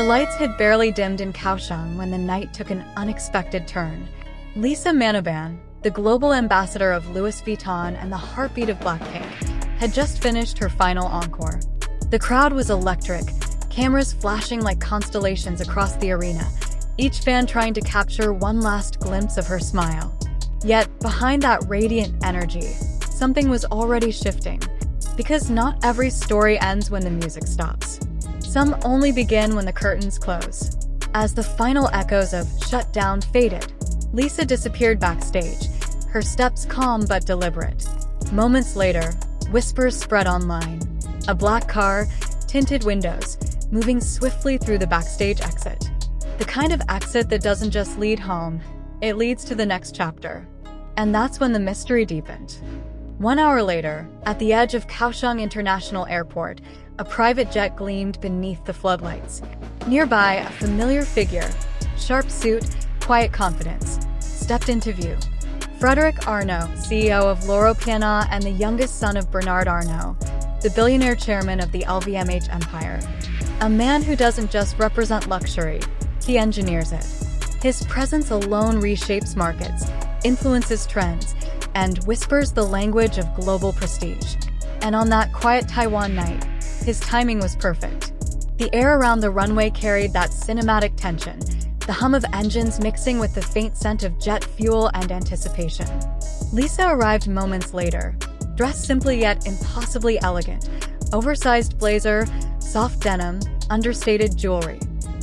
The lights had barely dimmed in KAOHSIUNG when the night took an unexpected turn. Lisa Manoban, the global ambassador of Louis Vuitton and the heartbeat of BLACKPINK, had just finished her final encore. The crowd was electric, cameras flashing like constellations across the arena, each fan trying to capture one last glimpse of her smile. Yet, behind that radiant energy, something was already shifting. Because not every story ends when the music stops. Some only begin when the curtains close. As the final echoes of "Shut Down" faded, Lisa disappeared backstage, her steps calm but deliberate. Moments later, whispers spread online. A black car, tinted windows, moving swiftly through the backstage exit. The kind of exit that doesn't just lead home, it leads to the next chapter. And that's when the mystery deepened. 1 hour later, at the edge of KAOHSIUNG International Airport, a private jet gleamed beneath the floodlights. Nearby, a familiar figure, sharp suit, quiet confidence, stepped into view. Frederic Arnault, CEO of L'Europeana and the youngest son of Bernard Arnault, the billionaire chairman of the LVMH empire. A man who doesn't just represent luxury, he engineers it. His presence alone reshapes markets, influences trends, and whispers the language of global prestige. And on that quiet Taiwan night, his timing was perfect. The air around the runway carried that cinematic tension, the hum of engines mixing with the faint scent of jet fuel and anticipation. Lisa arrived moments later, dressed simply yet impossibly elegant. Oversized blazer, soft denim, understated jewelry.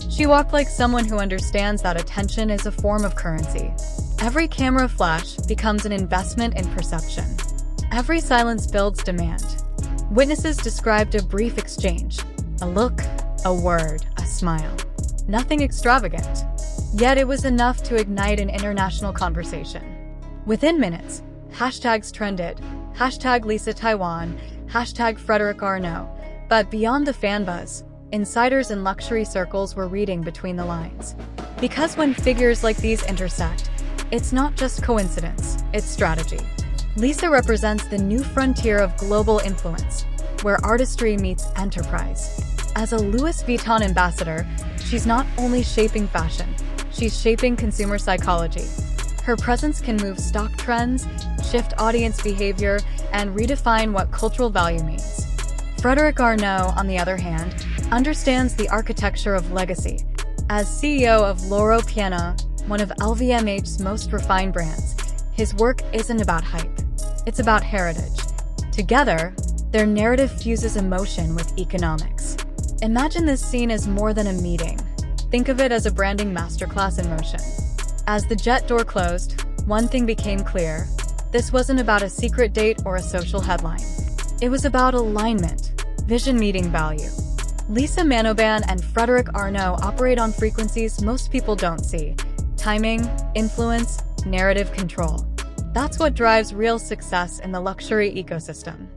She walked like someone who understands that attention is a form of currency. Every camera flash becomes an investment in perception. Every silence builds demand. Witnesses described a brief exchange. A look, a word, a smile. Nothing extravagant. Yet it was enough to ignite an international conversation. Within minutes, hashtags trended. Hashtag Lisa Taiwan, hashtag Frederic Arnault. But beyond the fan buzz, insiders in luxury circles were reading between the lines. Because when figures like these intersect, it's not just coincidence, it's strategy. Lisa represents the new frontier of global influence, where artistry meets enterprise. As a Louis Vuitton ambassador, she's not only shaping fashion, she's shaping consumer psychology. Her presence can move stock trends, shift audience behavior, and redefine what cultural value means. Frederic Arnault, on the other hand, understands the architecture of legacy. As CEO of L'Europeana, one of LVMH's most refined brands, his work isn't about hype. It's about heritage. Together, their narrative fuses emotion with economics. Imagine this scene as more than a meeting. Think of it as a branding masterclass in motion. As the jet door closed, one thing became clear. This wasn't about a secret date or a social headline. It was about alignment, vision meeting value. Lisa Manoban and Frederic Arnault operate on frequencies most people don't see. Timing, influence, narrative control. That's what drives real success in the luxury ecosystem.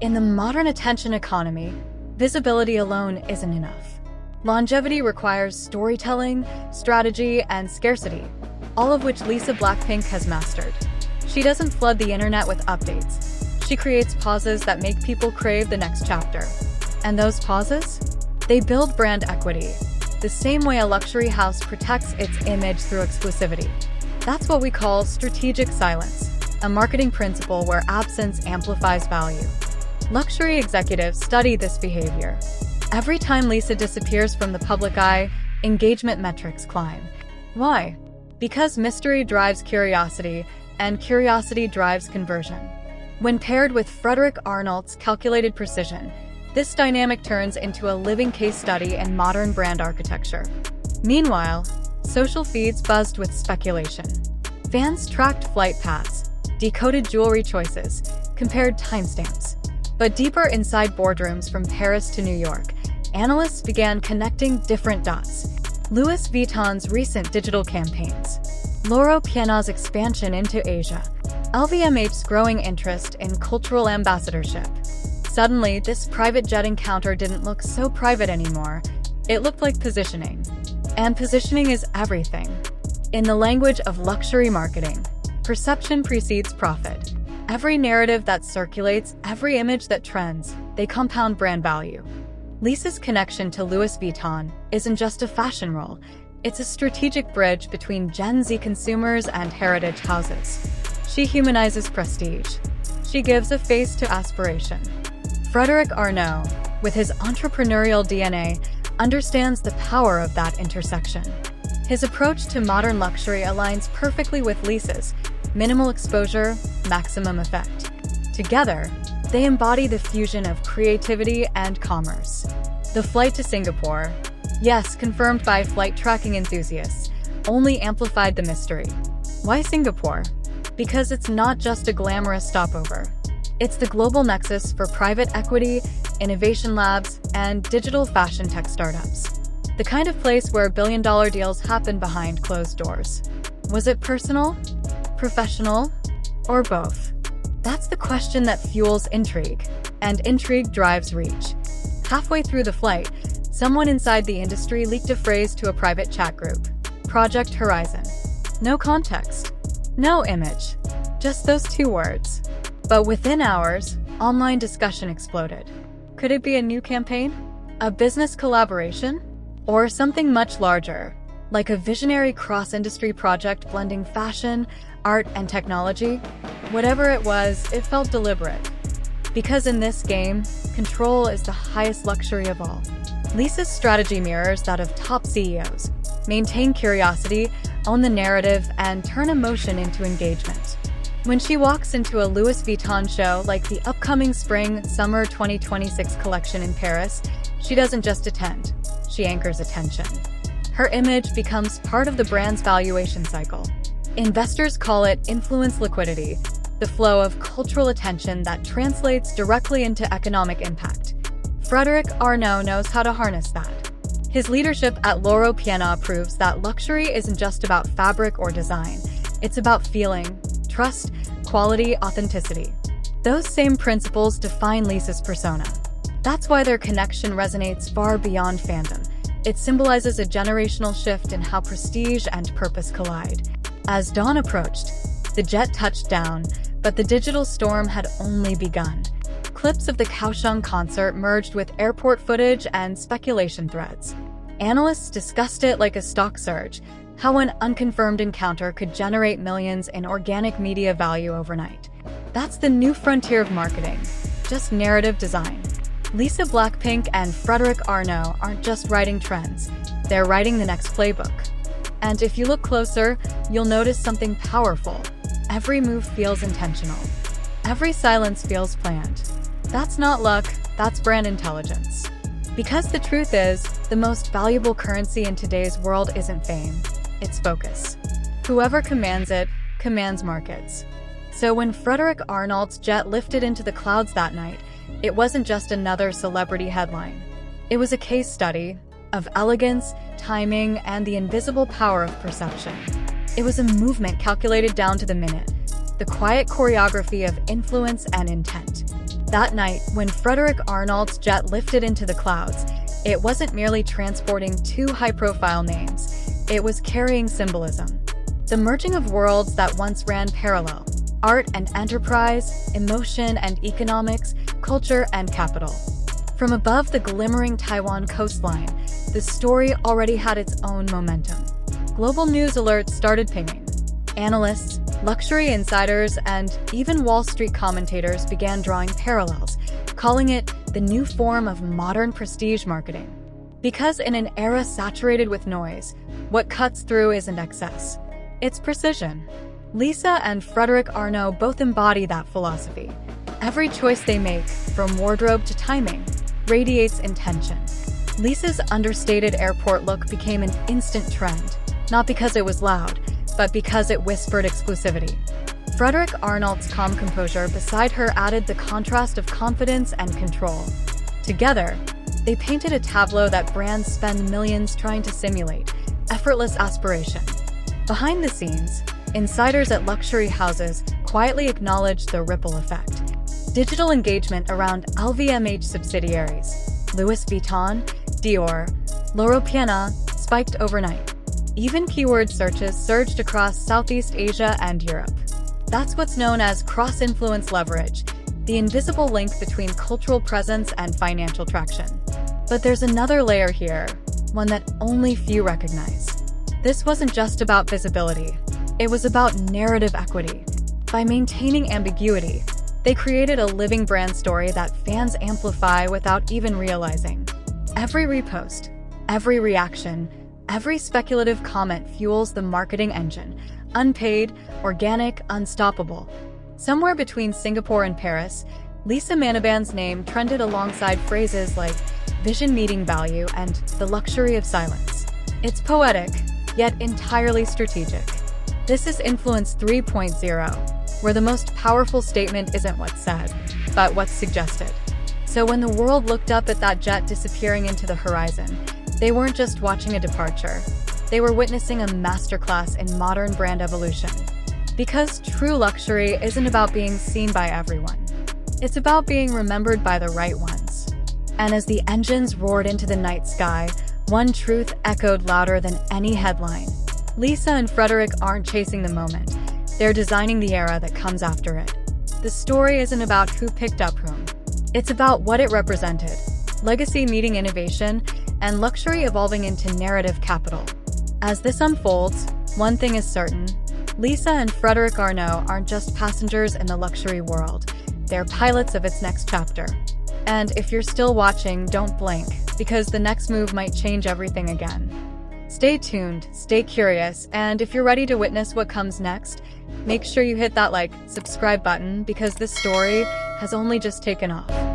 In the modern attention economy, visibility alone isn't enough. Longevity requires storytelling, strategy, and scarcity, all of which Lisa BLACKPINK has mastered. She doesn't flood the internet with updates. She creates pauses that make people crave the next chapter. And those pauses? They build brand equity, the same way a luxury house protects its image through exclusivity. That's what we call strategic silence, a marketing principle where absence amplifies value. Luxury executives study this behavior. Every time Lisa disappears from the public eye, engagement metrics climb. Why? Because mystery drives curiosity, and curiosity drives conversion. When paired with Frederic Arnault's calculated precision, this dynamic turns into a living case study in modern brand architecture. Meanwhile, social feeds buzzed with speculation. Fans tracked flight paths, decoded jewelry choices, compared timestamps. But deeper inside boardrooms from Paris to New York, analysts began connecting different dots. Louis Vuitton's recent digital campaigns, L'Europeana's expansion into Asia, LVMH's growing interest in cultural ambassadorship. Suddenly, this private jet encounter didn't look so private anymore. It looked like positioning. And positioning is everything. In the language of luxury marketing, perception precedes profit. Every narrative that circulates, every image that trends, they compound brand value. Lisa's connection to Louis Vuitton isn't just a fashion role, it's a strategic bridge between Gen Z consumers and heritage houses. She humanizes prestige. She gives a face to aspiration. Frederic Arnault, with his entrepreneurial DNA, understands the power of that intersection. His approach to modern luxury aligns perfectly with Lisa's: minimal exposure, maximum effect. Together, they embody the fusion of creativity and commerce. The flight to Singapore, yes, confirmed by flight tracking enthusiasts, only amplified the mystery. Why Singapore? Because it's not just a glamorous stopover. It's the global nexus for private equity, innovation labs, and digital fashion tech startups. The kind of place where billion-dollar deals happen behind closed doors. Was it personal, professional, or both? That's the question that fuels intrigue, and intrigue drives reach. Halfway through the flight, someone inside the industry leaked a phrase to a private chat group: Project Horizon. No context, no image, just those two words. But within hours, online discussion exploded. Could it be a new campaign? A business collaboration? Or something much larger, like a visionary cross-industry project blending fashion, art, and technology? Whatever it was, it felt deliberate. Because in this game, control is the highest luxury of all. Lisa's strategy mirrors that of top CEOs. Maintain curiosity, own the narrative, and turn emotion into engagement. When she walks into a Louis Vuitton show like the upcoming Spring/Summer 2026 collection in Paris, she doesn't just attend, she anchors attention. Her image becomes part of the brand's valuation cycle. Investors call it influence liquidity, the flow of cultural attention that translates directly into economic impact. Frederic Arnault knows how to harness that. His leadership at Loro Piana proves that luxury isn't just about fabric or design, it's about feeling, trust, quality, authenticity. Those same principles define Lisa's persona. That's why their connection resonates far beyond fandom. It symbolizes a generational shift in how prestige and purpose collide. As dawn approached, the jet touched down, but the digital storm had only begun. Clips of the KAOHSIUNG concert merged with airport footage and speculation threads. Analysts discussed it like a stock surge, how an unconfirmed encounter could generate millions in organic media value overnight. That's the new frontier of marketing, just narrative design. Lisa BLACKPINK and Frederic Arnault aren't just writing trends, they're writing the next playbook. And if you look closer, you'll notice something powerful. Every move feels intentional. Every silence feels planned. That's not luck, that's brand intelligence. Because the truth is, the most valuable currency in today's world isn't fame, it's focus. Whoever commands it, commands markets. So when Frederic Arnault's jet lifted into the clouds that night, it wasn't just another celebrity headline. It was a case study of elegance, timing, and the invisible power of perception. It was a movement calculated down to the minute, the quiet choreography of influence and intent. That night, when Frederic Arnault's jet lifted into the clouds, it wasn't merely transporting two high-profile names, it was carrying symbolism. The merging of worlds that once ran parallel: art and enterprise, emotion and economics, culture and capital. From above the glimmering Taiwan coastline, the story already had its own momentum. Global news alerts started pinging. Analysts, luxury insiders, and even Wall Street commentators began drawing parallels, calling it the new form of modern prestige marketing. Because in an era saturated with noise, what cuts through isn't excess, it's precision. Lisa and Frederic Arnault both embody that philosophy. Every choice they make, from wardrobe to timing, radiates intention. Lisa's understated airport look became an instant trend, not because it was loud, but because it whispered exclusivity. Frederic Arnault's calm composure beside her added the contrast of confidence and control. Together, they painted a tableau that brands spend millions trying to simulate: effortless aspiration. Behind the scenes, insiders at luxury houses quietly acknowledged the ripple effect. Digital engagement around LVMH subsidiaries, Louis Vuitton, Dior, Loro Piana, spiked overnight. Even keyword searches surged across Southeast Asia and Europe. That's what's known as cross-influence leverage, the invisible link between cultural presence and financial traction. But there's another layer here, one that only few recognize. This wasn't just about visibility. It was about narrative equity. By maintaining ambiguity, they created a living brand story that fans amplify without even realizing. Every repost, every reaction, every speculative comment fuels the marketing engine. Unpaid, organic, unstoppable. Somewhere between Singapore and Paris, Lisa Manaban's name trended alongside phrases like vision meeting value and the luxury of silence. It's poetic, yet entirely strategic. This is Influence 3.0, where the most powerful statement isn't what's said, but what's suggested. So when the world looked up at that jet disappearing into the horizon, they weren't just watching a departure. They were witnessing a masterclass in modern brand evolution. Because true luxury isn't about being seen by everyone. It's about being remembered by the right ones. And as the engines roared into the night sky, one truth echoed louder than any headline. Lisa and Frederic aren't chasing the moment. They're designing the era that comes after it. The story isn't about who picked up whom. It's about what it represented. Legacy meeting innovation, and luxury evolving into narrative capital. As this unfolds, one thing is certain. Lisa and Frederic Arnault aren't just passengers in the luxury world. They're pilots of its next chapter. And if you're still watching, don't blink, because the next move might change everything again. Stay tuned, stay curious, and if you're ready to witness what comes next, make sure you hit that subscribe button, because this story has only just taken off.